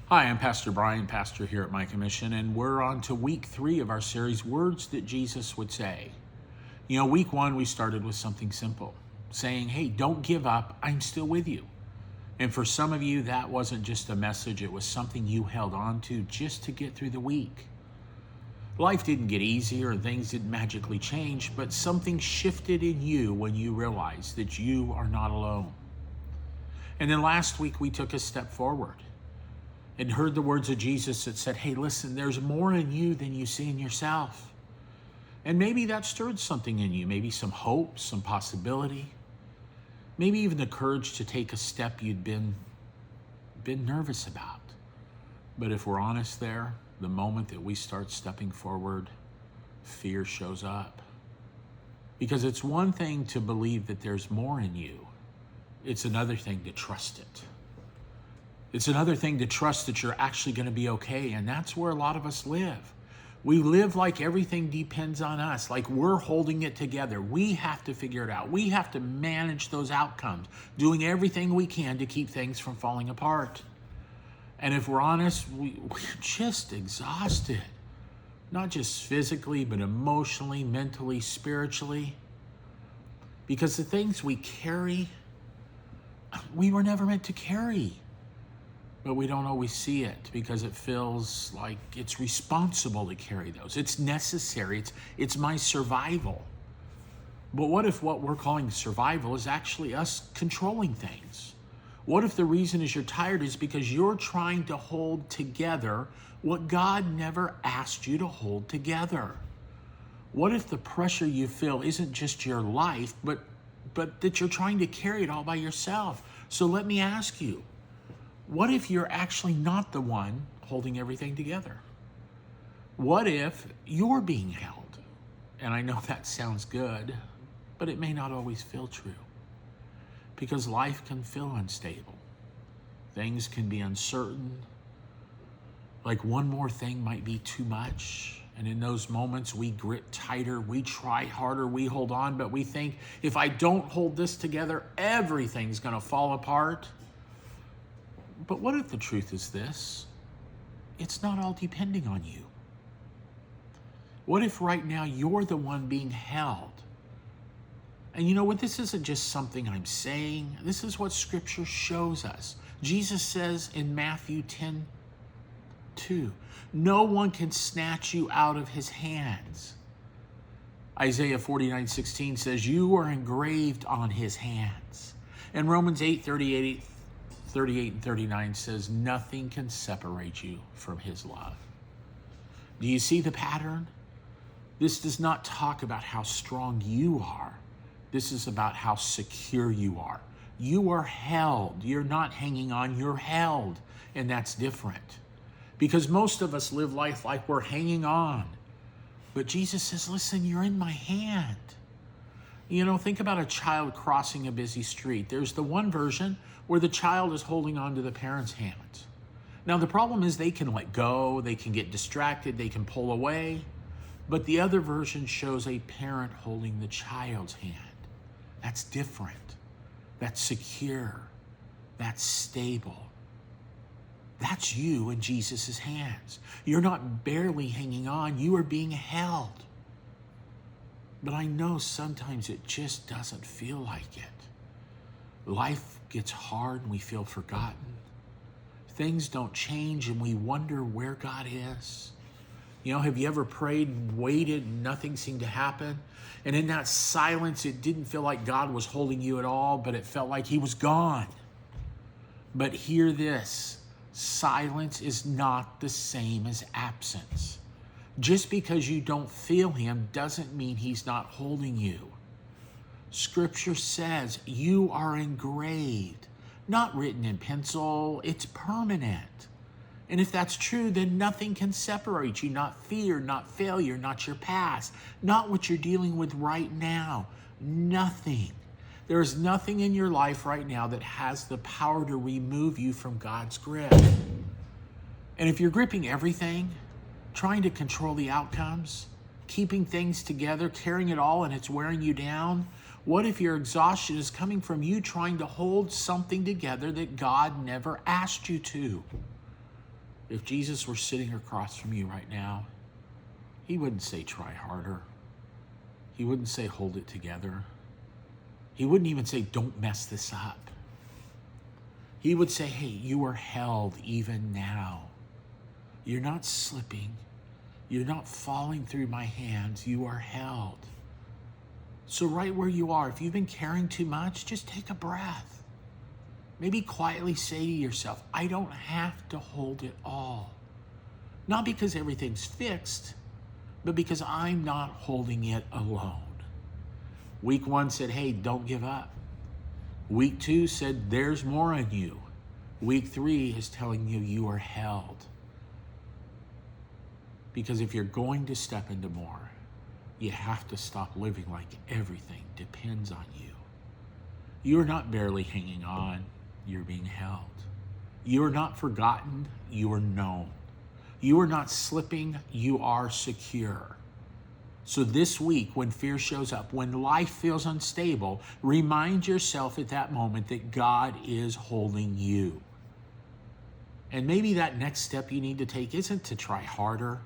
Hi, I'm Pastor Brian, pastor here at My Commission, and we're on to week 3 of our series, Words That Jesus Would Say. You know, week 1, we started with something simple, saying, hey, don't give up, I'm still with you. And for some of you, that wasn't just a message, it was something you held on to just to get through the week. Life didn't get easier and things didn't magically change, but something shifted in you when you realized that you are not alone. And then last week, we took a step forward and heard the words of Jesus that said, hey, listen, there's more in you than you see in yourself. And maybe that stirred something in you, maybe some hope, some possibility, maybe even the courage to take a step you'd been nervous about. But if we're honest there, the moment that we start stepping forward, fear shows up. Because it's one thing to believe that there's more in you. It's another thing to trust it. It's another thing to trust that you're actually going to be okay, and that's where a lot of us live. We live like everything depends on us, like we're holding it together. We have to figure it out. We have to manage those outcomes, doing everything we can to keep things from falling apart. And if we're honest, we're just exhausted, not just physically, but emotionally, mentally, spiritually, because the things we carry, we were never meant to carry. But we don't always see it because it feels like it's responsible to carry those. It's necessary. It's my survival. But what if what we're calling survival is actually us controlling things? What if the reason is you're tired is because you're trying to hold together what God never asked you to hold together? What if the pressure you feel isn't just your life, but that you're trying to carry it all by yourself? So let me ask you, what if you're actually not the one holding everything together? What if you're being held? And I know that sounds good, but it may not always feel true. Because life can feel unstable. Things can be uncertain. Like one more thing might be too much. And in those moments, we grit tighter, we try harder, we hold on, but we think, if I don't hold this together, everything's going to fall apart. But what if the truth is this? It's not all depending on you. What if right now you're the one being held? And you know what? This isn't just something I'm saying. This is what Scripture shows us. Jesus says in Matthew 10:2, no one can snatch you out of his hands. Isaiah 49:16 says, you are engraved on his hands. And Romans 8:38 and 39 says, nothing can separate you from his love. Do you see the pattern? This does not talk about how strong you are. This is about how secure you are. You are held. You're not hanging on, you're held. And that's different. Because most of us live life like we're hanging on. But Jesus says, listen, you're in my hand. You know, think about a child crossing a busy street. There's the one version where the child is holding on to the parent's hand. Now, the problem is they can let go, they can get distracted, they can pull away. But the other version shows a parent holding the child's hand. That's different. That's secure. That's stable. That's you in Jesus' hands. You're not barely hanging on, you are being held. But I know sometimes it just doesn't feel like it. Life gets hard and we feel forgotten. Things don't change and we wonder where God is. You know, have you ever prayed and waited and nothing seemed to happen? And in that silence, it didn't feel like God was holding you at all, but it felt like he was gone. But hear this, silence is not the same as absence. Just because you don't feel him doesn't mean he's not holding you. Scripture says you are engraved, not written in pencil, it's permanent. And if that's true, then nothing can separate you, not fear, not failure, not your past, not what you're dealing with right now, nothing. There is nothing in your life right now that has the power to remove you from God's grip. And if you're gripping everything, trying to control the outcomes, keeping things together, carrying it all, and it's wearing you down, what if your exhaustion is coming from you trying to hold something together that God never asked you to? If Jesus were sitting across from you right now, he wouldn't say try harder. He wouldn't say hold it together. He wouldn't even say don't mess this up. He would say, hey, you are held even now. You're not slipping. You're not falling through my hands. You are held. So right where you are, if you've been carrying too much, just take a breath. Maybe quietly say to yourself, I don't have to hold it all. Not because everything's fixed, but because I'm not holding it alone. Week 1 said, hey, don't give up. Week 2 said, there's more in you. Week 3 is telling you you are held. Because if you're going to step into more, you have to stop living like everything depends on you. You are not barely hanging on, you're being held. You are not forgotten, you are known. You are not slipping, you are secure. So this week, when fear shows up, when life feels unstable, remind yourself at that moment that God is holding you. And maybe that next step you need to take isn't to try harder,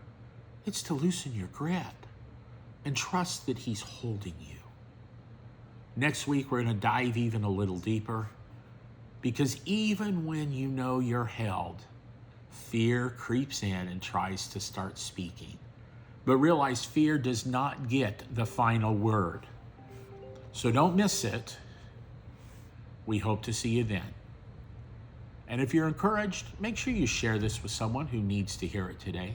it's to loosen your grip and trust that he's holding you. Next week, we're going to dive even a little deeper, because even when you know you're held, fear creeps in and tries to start speaking. But realize fear does not get the final word. So don't miss it. We hope to see you then. And if you're encouraged, make sure you share this with someone who needs to hear it today.